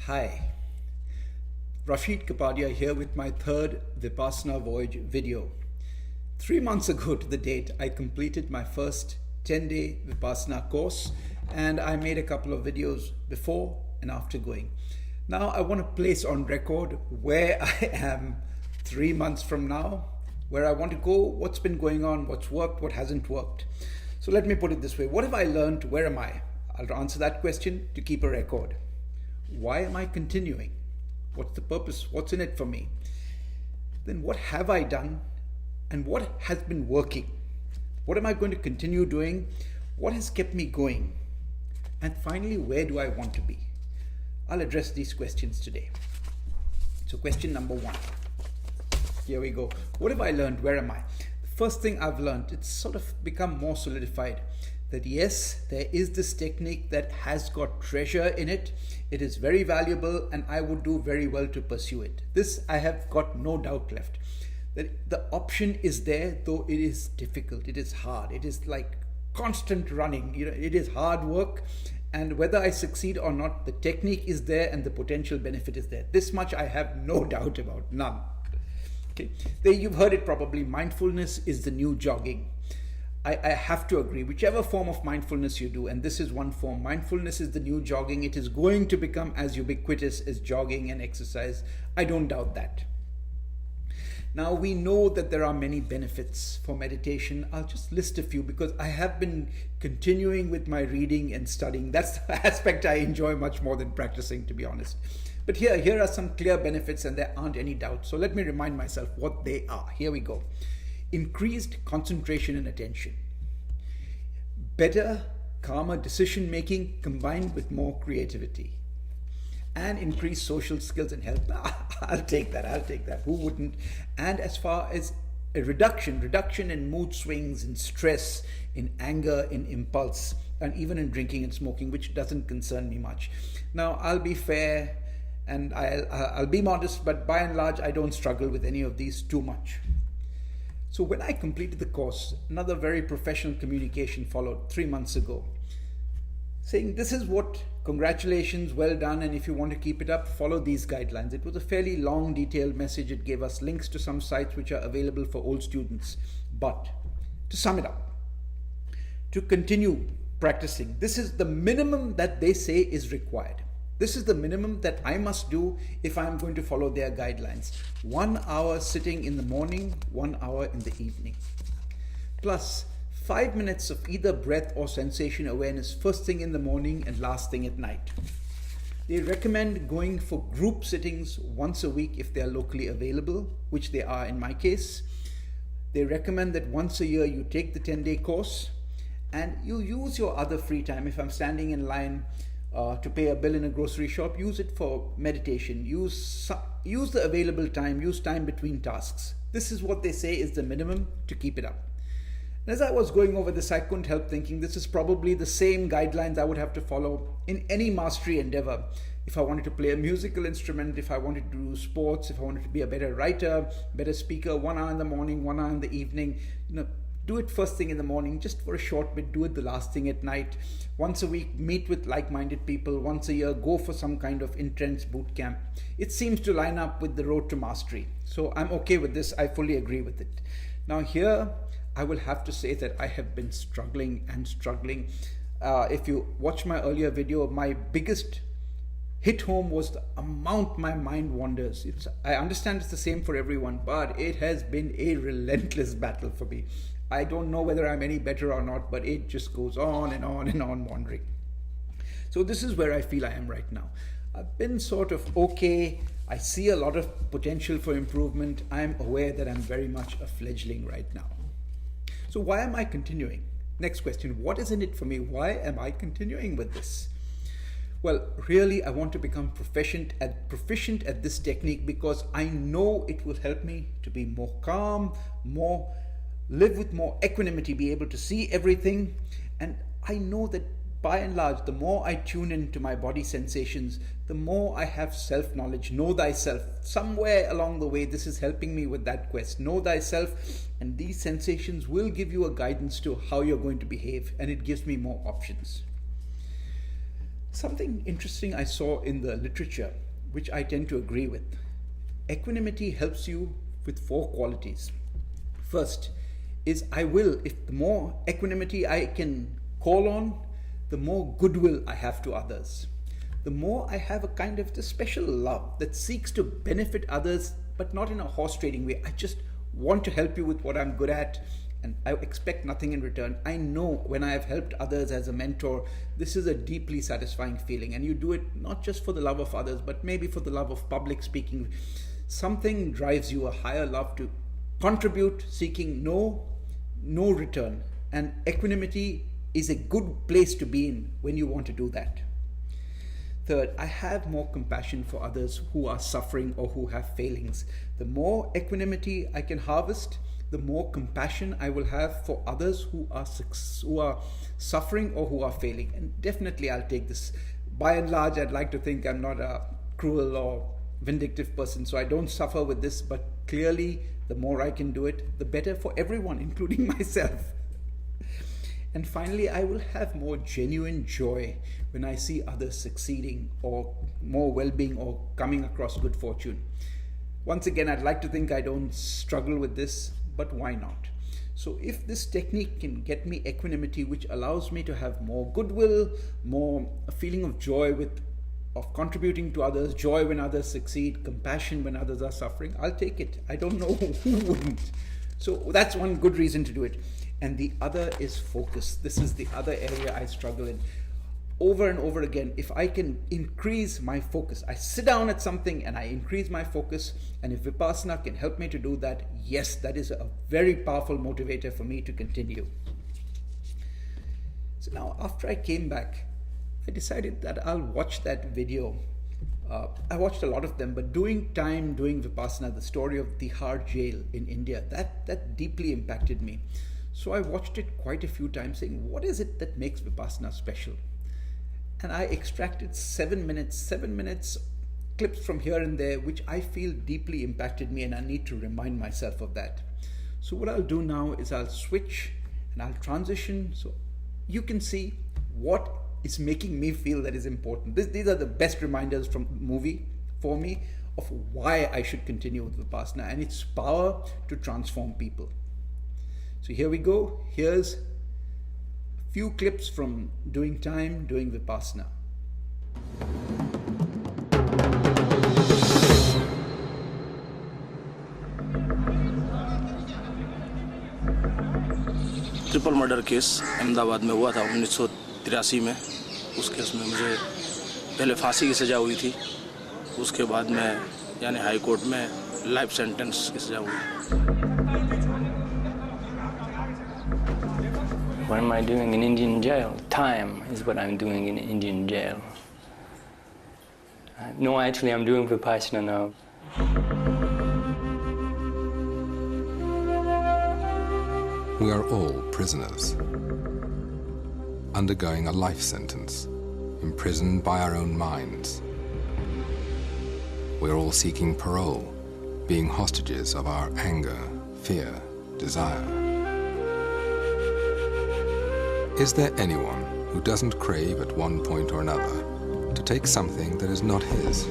Hi, Rashid Kapadia here with my third Vipassana Voyage video. 3 months ago to the date, I completed my first 10-day Vipassana course, and I made a couple of videos before and after going. Now I want to place on record where I am 3 months from now, where I want to go, what's been going on, what's worked, what hasn't worked. So let me put it this way. What have I learned? Where am I? I'll answer that question to keep a record. Why am I continuing? What's the purpose? What's in it for me? Then what have I done and what has been working? What am I going to continue doing? What has kept me going? And finally, where do I want to be? I'll address these questions today. So question number 1. Here we go. What have I learned? Where am I? The first thing I've learned, it's sort of become more solidified, that yes, there is this technique that has got treasure in it. It is very valuable and I would do very well to pursue it. This I have got no doubt left. That the option is there, though it is difficult, it is hard, it is like constant running, it is hard work, and whether I succeed or not, the technique is there and the potential benefit is there. This much I have no doubt about, none. Okay, there you've heard it probably, mindfulness is the new jogging. I have to agree, whichever form of mindfulness you do, and this is one form, mindfulness is the new jogging. It is going to become as ubiquitous as jogging and exercise. I don't doubt that. Now we know that there are many benefits for meditation. I'll just list a few because I have been continuing with my reading and studying. That's the aspect I enjoy much more than practicing, to be honest. But here are some clear benefits and there aren't any doubts. So let me remind myself what they are. Here we go. Increased concentration and attention. Better, calmer decision making combined with more creativity. And increased social skills and health. I'll take that. Who wouldn't? And as far as a reduction in mood swings, in stress, in anger, in impulse, and even in drinking and smoking, which doesn't concern me much. Now, I'll be fair and I'll be modest, but by and large, I don't struggle with any of these too much. So when I completed the course, another very professional communication followed 3 months ago, saying this is what, congratulations, well done, and if you want to keep it up, follow these guidelines. It was a fairly long, detailed message. It gave us links to some sites which are available for old students. But to sum it up, to continue practicing, this is the minimum that they say is required. This is the minimum that I must do if I'm going to follow their guidelines. 1 hour sitting in the morning, 1 hour in the evening. Plus 5 minutes of either breath or sensation awareness first thing in the morning and last thing at night. They recommend going for group sittings once a week if they are locally available, which they are in my case. They recommend that once a year you take the 10-day course and you use your other free time. If I'm standing in line to pay a bill in a grocery shop, use it for meditation, use the available time, use time between tasks. This is what they say is the minimum to keep it up. And as I was going over this, I couldn't help thinking this is probably the same guidelines I would have to follow in any mastery endeavor. If I wanted to play a musical instrument, if I wanted to do sports, if I wanted to be a better writer, better speaker, 1 hour in the morning, 1 hour in the evening, do it first thing in the morning, just for a short bit, do it the last thing at night. Once a week, meet with like-minded people. Once a year, go for some kind of intense boot camp. It seems to line up with the road to mastery. So I'm okay with this. I fully agree with it. Now here, I will have to say that I have been struggling. If you watch my earlier video, my biggest hit home was the amount my mind wanders. I understand it's the same for everyone, but it has been a relentless battle for me. I don't know whether I'm any better or not, but it just goes on and on and on wandering. So this is where I feel I am right now. I've been sort of okay. I see a lot of potential for improvement. I'm aware that I'm very much a fledgling right now. So why am I continuing? Next question, what is in it for me? Why am I continuing with this? Well, really, I want to become proficient at this technique because I know it will help me to be more calm, live with more equanimity, be able to see everything. And I know that by and large, the more I tune into my body sensations, the more I have self-knowledge. Know thyself. Somewhere along the way, this is helping me with that quest. Know thyself, and these sensations will give you a guidance to how you're going to behave, and it gives me more options. Something interesting I saw in the literature, which I tend to agree with. Equanimity helps you with 4 qualities. First is I will. If the more equanimity I can call on, the more goodwill I have to others. The more I have a kind of the special love that seeks to benefit others, but not in a horse trading way. I just want to help you with what I'm good at, and I expect nothing in return. I know when I have helped others as a mentor, this is a deeply satisfying feeling, and you do it not just for the love of others, but maybe for the love of public speaking. Something drives you, a higher love to contribute, seeking no return. And equanimity is a good place to be in when you want to do that. Third, I have more compassion for others who are suffering or who have failings. The more equanimity I can harvest, the more compassion I will have for others who are suffering or who are failing. And definitely I'll take this. By and large, I'd like to think I'm not a cruel or vindictive person, so I don't suffer with this, but clearly the more I can do it, the better for everyone, including myself. And finally, I will have more genuine joy when I see others succeeding or more well-being or coming across good fortune. Once again, I'd like to think I don't struggle with this, but why not? So if this technique can get me equanimity, which allows me to have more goodwill, more a feeling of joy of contributing to others, joy when others succeed, compassion when others are suffering, I'll take it. I don't know who wouldn't. So that's one good reason to do it. And the other is focus. This is the other area I struggle in. Over and over again, if I can increase my focus, I sit down at something and I increase my focus, and if Vipassana can help me to do that, yes, that is a very powerful motivator for me to continue. So now, after I came back, I decided that I'll watch that video. I watched a lot of them, but doing Vipassana, the story of Tihar jail in India, that deeply impacted me. So I watched it quite a few times, saying, what is it that makes Vipassana special? And I extracted 7 minutes clips from here and there, which I feel deeply impacted me, and I need to remind myself of that. So what I'll do now is I'll switch and I'll transition so you can see what is making me feel that is important. These are the best reminders from the movie for me of why I should continue with Vipassana and its power to transform people. So here we go. Here's a few clips from doing Vipassana. Triple murder case Ahmedabad में हुआ था 1983 में। उस case में मुझे पहले फांसी की सज़ा हुई थी, उसके बाद में यानी हाई कोर्ट में लाइफ सेंटेंस की सज़ा हुई। What am I doing in Indian jail? Time is what I'm doing in Indian jail. No, actually, I'm doing Vipassana now. We are all prisoners, undergoing a life sentence, imprisoned by our own minds. We're all seeking parole, being hostages of our anger, fear, desire. Is there anyone who doesn't crave at one point or another to take something that is not his?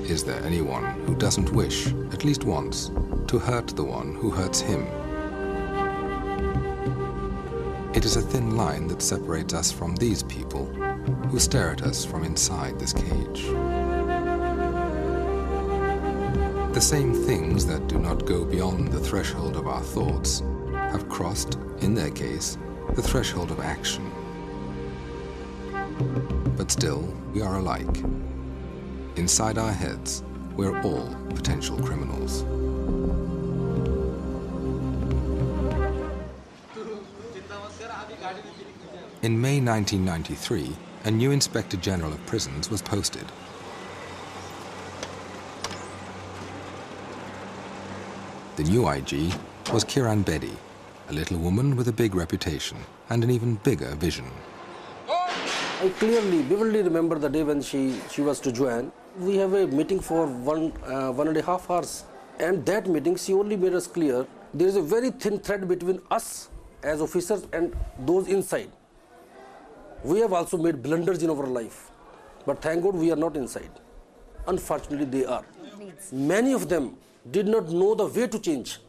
Is there anyone who doesn't wish, at least once, to hurt the one who hurts him? It is a thin line that separates us from these people who stare at us from inside this cage. The same things that do not go beyond the threshold of our thoughts have crossed, in their case, the threshold of action. But still, we are alike. Inside our heads, we're all potential criminals. In May 1993, a new Inspector General of Prisons was posted. The new IG was Kiran Bedi, a little woman with a big reputation and an even bigger vision. I clearly, vividly remember the day when she was to join. We have a meeting for one and a half hours. And that meeting, she only made us clear there is a very thin thread between us as officers and those inside. We have also made blunders in our life. But thank God we are not inside. Unfortunately, they are. Many of them did not know the way to change.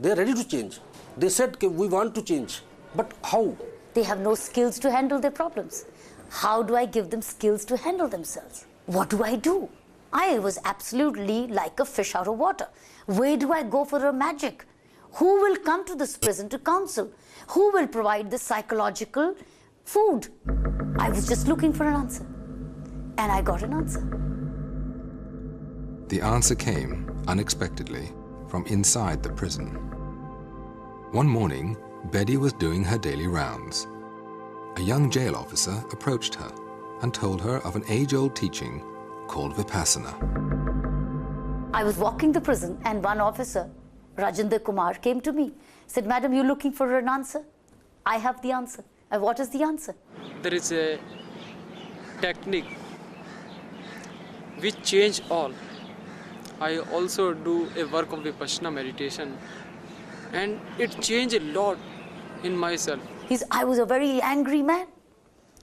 They are ready to change. They said, we want to change. But how? They have no skills to handle their problems. How do I give them skills to handle themselves? What do I do? I was absolutely like a fish out of water. Where do I go for a magic? Who will come to this prison to counsel? Who will provide the psychological food? I was just looking for an answer. And I got an answer. The answer came, unexpectedly, from inside the prison. One morning, Betty was doing her daily rounds. A young jail officer approached her and told her of an age-old teaching called Vipassana. I was walking the prison and one officer, Rajinder Kumar, came to me. Said, Madam, you're looking for an answer? I have the answer. And what is the answer? There is a technique which change all. I also do a work of Vipassana meditation, and it changed a lot in myself. I was a very angry man.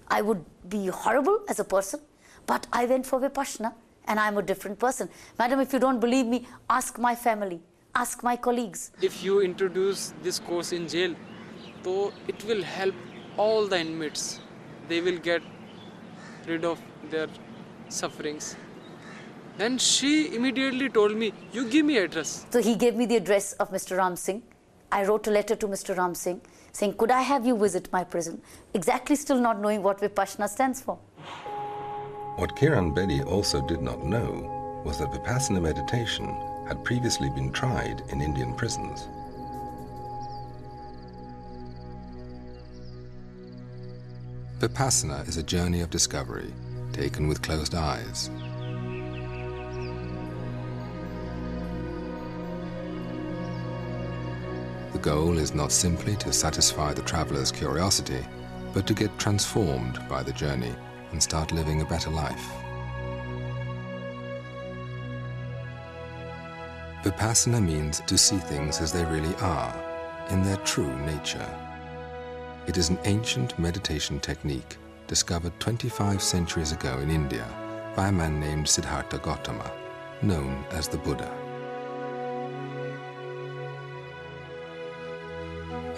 I would be horrible as a person, but I went for Vipassana and I'm a different person. Madam, if you don't believe me, ask my family, ask my colleagues. If you introduce this course in jail, so it will help all the inmates. They will get rid of their sufferings. Then she immediately told me, you give me address. So he gave me the address of Mr. Ram Singh. I wrote a letter to Mr. Ram Singh saying, could I have you visit my prison? Exactly still not knowing what Vipassana stands for. What Kiran Bedi also did not know was that Vipassana meditation had previously been tried in Indian prisons. Vipassana is a journey of discovery, taken with closed eyes. The goal is not simply to satisfy the traveler's curiosity, but to get transformed by the journey and start living a better life. Vipassana means to see things as they really are, in their true nature. It is an ancient meditation technique discovered 25 centuries ago in India by a man named Siddhartha Gautama, known as the Buddha.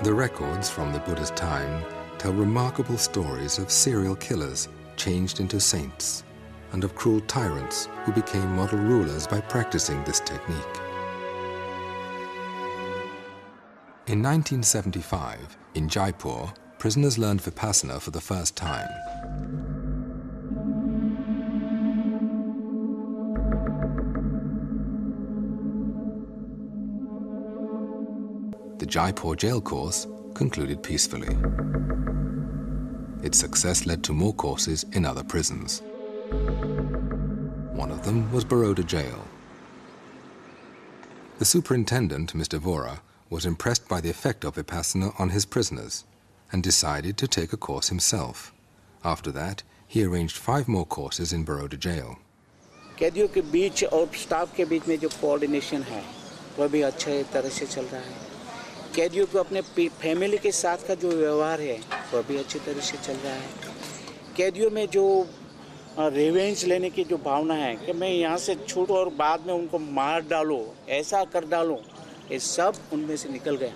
The records from the Buddha's time tell remarkable stories of serial killers changed into saints and of cruel tyrants who became model rulers by practicing this technique. In 1975, in Jaipur, prisoners learned Vipassana for the first time. The Jaipur jail course concluded peacefully. Its success led to more courses in other prisons. One of them was Baroda Jail. The superintendent, Mr. Vora, was impressed by the effect of Vipassana on his prisoners and decided to take a course himself. After that, he arranged 5 more courses in Baroda Jail. कैदियों के बीच और staff के बीच में जो coordination है वह भी अच्छे तरह से चल रहा है। कैदियों को अपने फैमिली के साथ का जो व्यवहार है वह भी अच्छी तरह से चल रहा है। कैदियों में जो रिवेंज लेने की जो भावना है कि मैं यहाँ से छूटूं और बाद में उनको मार डालूं, ऐसा कर डालूं, ये सब उनमें से निकल गया।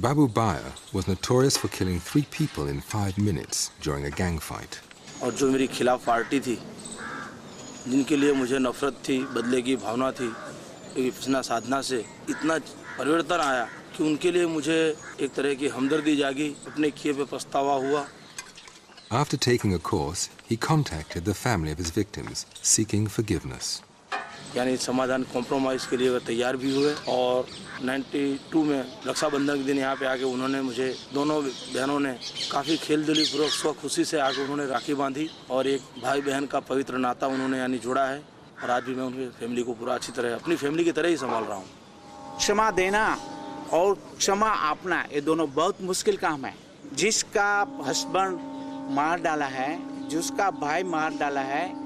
Babu Baya was notorious for killing 3 people in 5 minutes during a gang fight. और जो मेरी खिलाफ पार्टी थी, जिनके लिए मुझे नफरत थी, बदले की भावना थी, विपश्यना साधना से इतना परिवर्तन आया कि उनके लिए मुझे एक तरह की हमदर्दी जागी, अपने किए पे पछतावा हुआ। After taking a course, he contacted the family of his victims, seeking forgiveness. यानी समाधान कॉम्प्रोमाइज़ के लिए वो तैयार भी हुए और 92 में रक्षाबंधन के दिन यहाँ पे आके उन्होंने मुझे, दोनों बहनों ने काफ़ी खेलदिली पूर्वक स्व खुशी से आके उन्होंने राखी बांधी और एक भाई बहन का पवित्र नाता उन्होंने यानी जोड़ा है और आज भी मैं उनकी फैमिली को पूरा अच्छी तरह अपनी फैमिली की तरह ही संभाल रहा हूँ। क्षमा देना और क्षमा आपना ये दोनों बहुत मुश्किल काम है। जिसका हस्बैंड मार डाला है, जिसका भाई मार डाला है,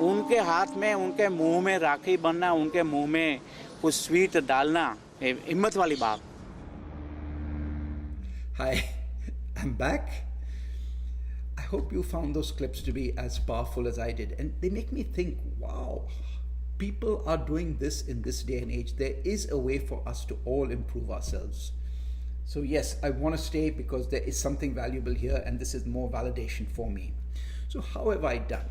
उनके हाथ में, उनके मुंह में राखी बनना, उनके मुंह में कुछ स्वीट डालना, हिम्मत वाली बात। Hi, I'm back. I hope you found those clips to be as powerful as I did. And they make me think, wow, people are doing this in this day and age. There is a way for us to all improve ourselves. So yes, I want to stay because there is something valuable here, and this is more validation for me. So how have I done?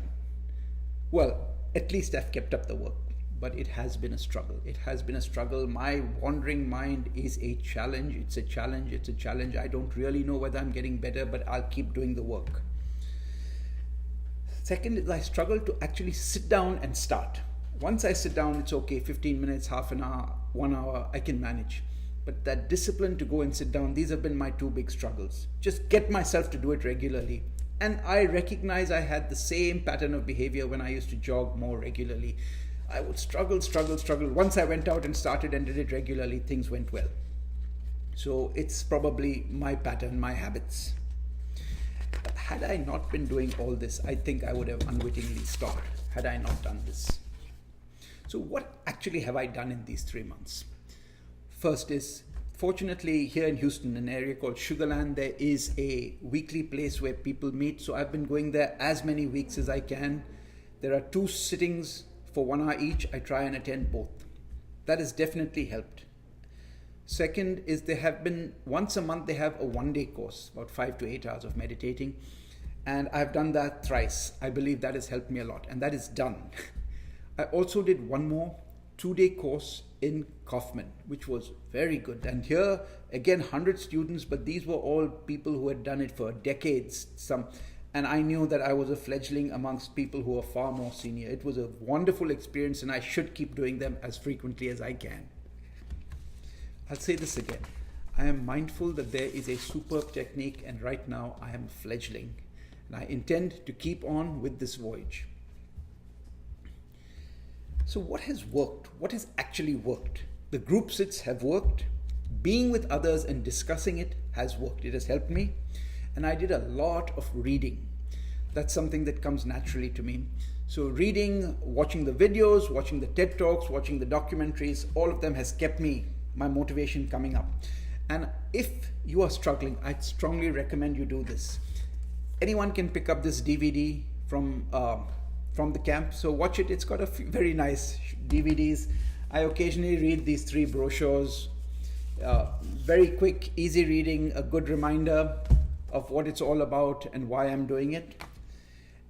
Well, at least I've kept up the work, but it has been a struggle. It has been a struggle. My wandering mind is a challenge. It's a challenge. It's a challenge. I don't really know whether I'm getting better, but I'll keep doing the work. Second is I struggle to actually sit down and start. Once I sit down, it's okay, 15 minutes, half an hour, 1 hour, I can manage. But that discipline to go and sit down, these have been my two big struggles. Just get myself to do it regularly. And I recognize I had the same pattern of behavior when I used to jog more regularly. I would struggle. Once I went out and started and did it regularly, things went well. So it's probably my pattern, my habits. But had I not been doing all this, I think I would have unwittingly stopped had I not done this. So what actually have I done in these 3 months? First is, fortunately here in Houston, an area called Sugarland, there is a weekly place where people meet. So I've been going there as many weeks as I can. There are 2 sittings for 1 hour each. I try and attend both. That has definitely helped. Second is they have been, once a month they have a 1-day course, about 5 to 8 hours of meditating. And I've done that thrice. I believe that has helped me a lot, and that is done. I also did one more 2-day course in Kaufman, which was very good. And here, again, 100 students, but these were all people who had done it for decades. And I knew that I was a fledgling amongst people who are far more senior. It was a wonderful experience, and I should keep doing them as frequently as I can. I'll say this again. I am mindful that there is a superb technique, and right now I am a fledgling. And I intend to keep on with this voyage. So what has worked? What has actually worked? The group sits have worked. Being with others and discussing it has worked. It has helped me. And I did a lot of reading. That's something that comes naturally to me. So reading, watching the videos, watching the TED Talks, watching the documentaries, all of them has kept my motivation coming up. And if you are struggling, I'd strongly recommend you do this. Anyone can pick up this DVD from the camp, so watch it. It's got a few very nice DVDs. I occasionally read these 3 brochures. Very quick, easy reading, a good reminder of what it's all about and why I'm doing it.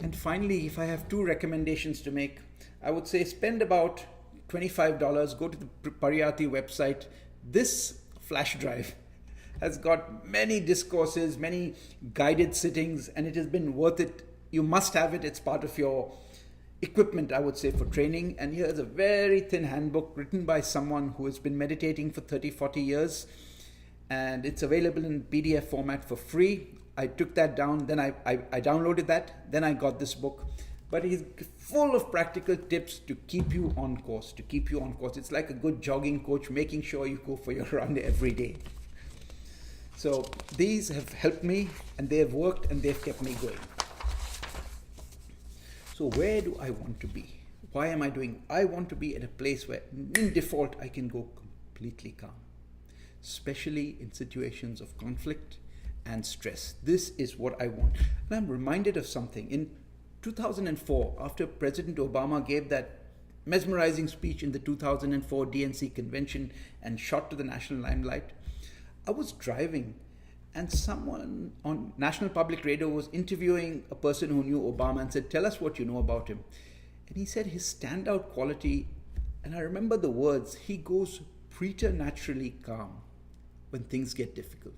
And finally, if I have 2 recommendations to make, I would say spend about $25, go to the Pariyati website. This flash drive has got many discourses, many guided sittings, and it has been worth it. You must have it. It's part of your equipment, I would say, for training. And here's a very thin handbook written by someone who has been meditating for 30-40 years. And it's available in PDF format for free. I took that down, then I downloaded that, then I got this book. But he's full of practical tips to keep you on course, It's like a good jogging coach, making sure you go for your run every day. So these have helped me, and they have worked, and they've kept me going. So where do I want to be? Why am I doing? I want to be at a place where, in default, I can go completely calm, especially in situations of conflict and stress. This is what I want. And I'm reminded of something. In 2004, after President Obama gave that mesmerizing speech in the 2004 DNC convention and shot to the national limelight, I was driving, and someone on National Public Radio was interviewing a person who knew Obama and said, "Tell us what you know about him." And he said his standout quality, and I remember the words, he goes preternaturally calm when things get difficult.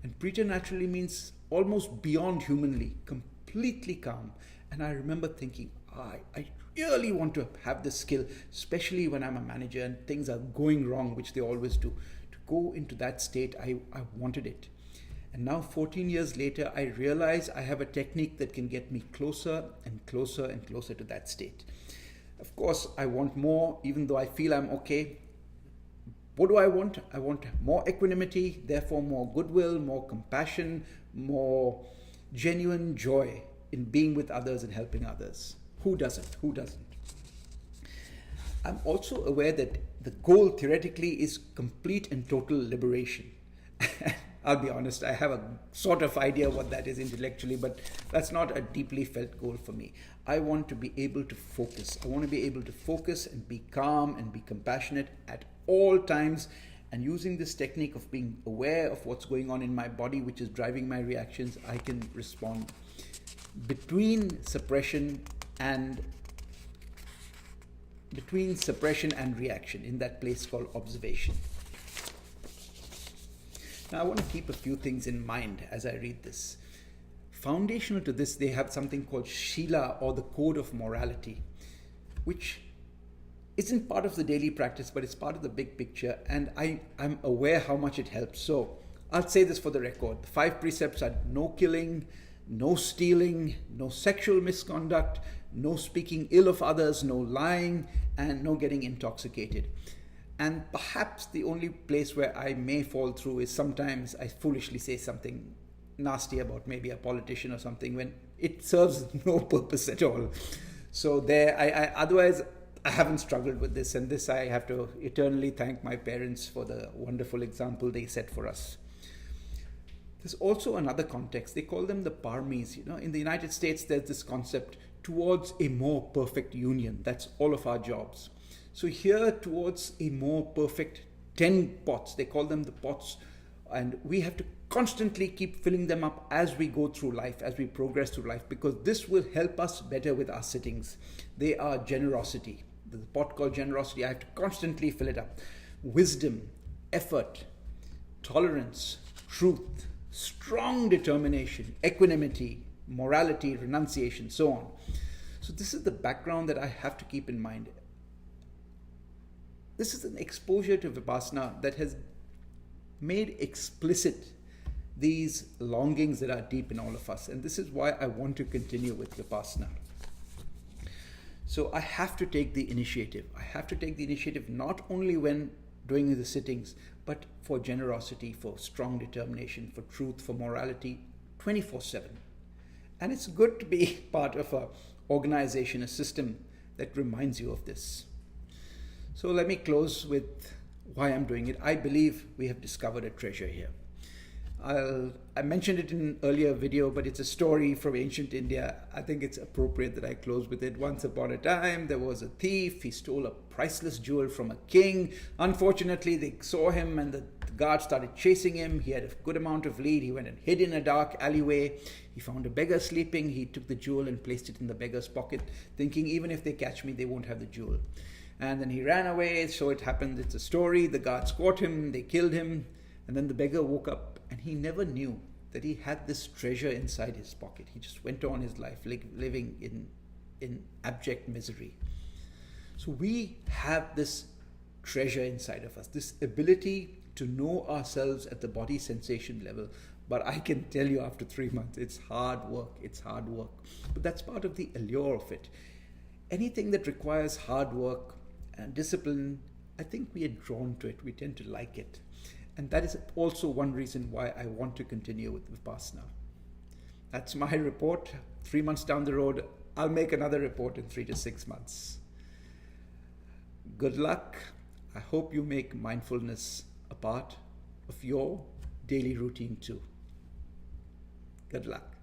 And preternaturally means almost beyond humanly, completely calm. And I remember thinking, I really want to have this skill, especially when I'm a manager and things are going wrong, which they always do. To go into that state, I wanted it. And now 14 years later, I realize I have a technique that can get me closer and closer and closer to that state. Of course, I want more, even though I feel I'm okay. What do I want? I want more equanimity, therefore more goodwill, more compassion, more genuine joy in being with others and helping others. Who doesn't? Who doesn't? I'm also aware that the goal theoretically is complete and total liberation. I'll be honest, I have a sort of idea what that is intellectually, but that's not a deeply felt goal for me. I want to be able to focus. I want to be able to focus and be calm and be compassionate at all times. And using this technique of being aware of what's going on in my body, which is driving my reactions, I can respond. Between suppression and reaction, in that place called observation. Now I want to keep a few things in mind as I read this. Foundational to this, they have something called Shila, or the code of morality, which isn't part of the daily practice, but it's part of the big picture, and I'm aware how much it helps. So I'll say this for the record. The 5 precepts are no killing, no stealing, no sexual misconduct, no speaking ill of others, no lying, and no getting intoxicated. And perhaps the only place where I may fall through is sometimes I foolishly say something nasty about maybe a politician or something when it serves no purpose at all. So there, otherwise I haven't struggled with this, and this I have to eternally thank my parents for the wonderful example they set for us. There's also another context. They call them the parmis. In the United States, there's this concept towards a more perfect union. That's all of our jobs. So here, towards a more perfect 10 pots, they call them the pots, and we have to constantly keep filling them up as we go through life, as we progress through life, because this will help us better with our sittings. They are generosity. The pot called generosity, I have to constantly fill it up. Wisdom, effort, tolerance, truth, strong determination, equanimity, morality, renunciation, so on. So this is the background that I have to keep in mind. This is an exposure to Vipassana that has made explicit these longings that are deep in all of us. And this is why I want to continue with Vipassana. So I have to take the initiative. I have to take the initiative not only when doing the sittings, but for generosity, for strong determination, for truth, for morality, 24/7. And it's good to be part of an organization, a system that reminds you of this. So let me close with why I'm doing it. I believe we have discovered a treasure here. I mentioned it in an earlier video, but it's a story from ancient India. I think it's appropriate that I close with it. Once upon a time, there was a thief. He stole a priceless jewel from a king. Unfortunately, they saw him and the guards started chasing him. He had a good amount of lead. He went and hid in a dark alleyway. He found a beggar sleeping. He took the jewel and placed it in the beggar's pocket, thinking even if they catch me, they won't have the jewel. And then he ran away. So it happened. It's a story. The guards caught him. They killed him. And then the beggar woke up and he never knew that he had this treasure inside his pocket. He just went on his life living in abject misery. So we have this treasure inside of us, this ability to know ourselves at the body sensation level. But I can tell you after 3 months, it's hard work. It's hard work. But that's part of the allure of it. Anything that requires hard work and discipline, I think we are drawn to it. We tend to like it. And that is also one reason why I want to continue with Vipassana. That's my report. 3 months down the road, I'll make another report in 3 to 6 months. Good luck. I hope you make mindfulness a part of your daily routine too. Good luck.